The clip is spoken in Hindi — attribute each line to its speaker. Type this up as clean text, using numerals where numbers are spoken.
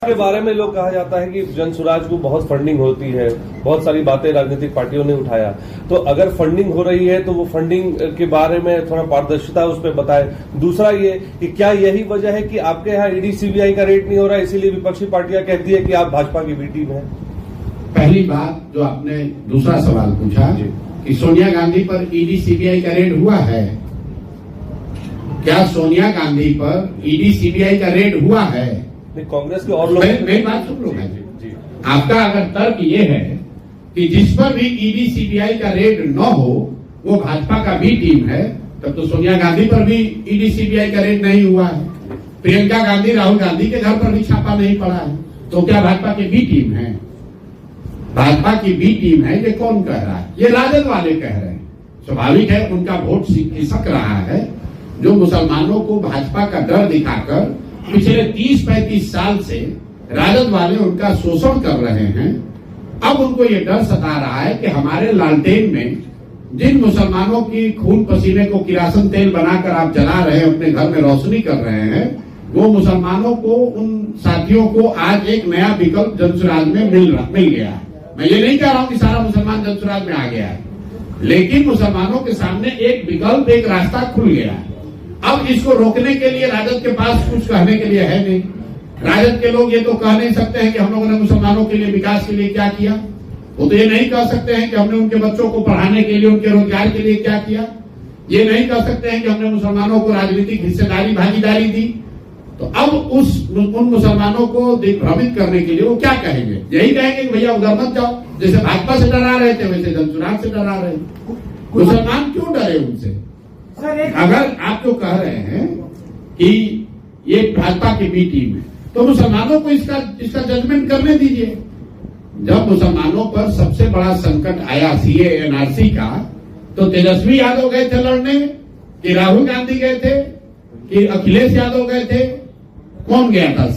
Speaker 1: के बारे में लोग कहा जाता है कि जनसुराज को बहुत फंडिंग होती है, बहुत सारी बातें राजनीतिक पार्टियों ने उठाया। तो अगर फंडिंग हो रही है तो वो फंडिंग के बारे में थोड़ा पारदर्शिता उस पर बताए। दूसरा ये कि क्या यही वजह है कि आपके यहाँ ईडी सीबीआई का रेड नहीं हो रहा है, इसीलिए विपक्षी पार्टियां कहती है कि आप भाजपा की बी टीम है?
Speaker 2: पहली बात जो आपने दूसरा सवाल पूछा कि सोनिया गांधी पर ईडी सीबीआई का रेड हुआ है, क्या सोनिया गांधी पर ईडी सीबीआई का रेड हुआ है?
Speaker 1: कांग्रेस के और लोग
Speaker 2: मेरी बात सुन लो जी। आपका अगर तर्क ये है कि जिस पर भी ईडी सीबीआई का रेड न हो वो भाजपा का बी टीम है, तब तो सोनिया गांधी पर भी ईडी सीबीआई का रेड नहीं हुआ है, प्रियंका गांधी राहुल गांधी के घर पर भी छापा नहीं पड़ा है, तो क्या भाजपा की बी टीम है? भाजपा की बी टीम है, ये कौन कह रहा है? ये राजद वाले कह रहे हैं। स्वाभाविक है, उनका वोट खिसक रहा है। जो मुसलमानों को भाजपा का डर दिखाकर पिछले 30-35 साल से राजद वाले उनका शोषण कर रहे हैं, अब उनको ये डर सता रहा है कि हमारे लालटेन में जिन मुसलमानों की खून पसीने को किरासन तेल बनाकर आप जला रहे हैं, अपने घर में रोशनी कर रहे हैं, वो मुसलमानों को, उन साथियों को आज एक नया विकल्प जनसुराज में मिल गया है। मैं ये नहीं कह रहा हूं कि सारा मुसलमान जनसुराज में आ गया है, लेकिन मुसलमानों के सामने एक विकल्प, एक रास्ता खुल गया है। अब इसको रोकने के लिए राजद के पास कुछ कहने के लिए है नहीं। राजद के लोग ये तो कह नहीं सकते हैं कि हम लोगों ने मुसलमानों के लिए, विकास के लिए क्या किया। वो तो ये नहीं कह सकते हैं कि हमने उनके बच्चों को पढ़ाने के लिए, उनके रोजगार के लिए क्या किया। ये नहीं कह सकते हैं कि हमने मुसलमानों को राजनीतिक हिस्सेदारी, भागीदारी दी। तो अब उन मुसलमानों को भ्रमित करने के लिए वो क्या कहेंगे? यही कहेंगे कि भैया उधर मत जाओ। जैसे भाजपा से डरा रहे थे, वैसे जनसुराज से डरा रहे हैं। मुसलमान क्यों डरे उनसे? अगर आप जो कह रहे हैं कि ये भाजपा की बी टीम है, तो मुसलमानों को इसका जजमेंट करने दीजिए। जब मुसलमानों पर सबसे बड़ा संकट आया सीए एनआरसी का, तो तेजस्वी यादव गए थे लड़ने, कि राहुल गांधी गए थे, कि अखिलेश यादव गए थे? कौन गया था?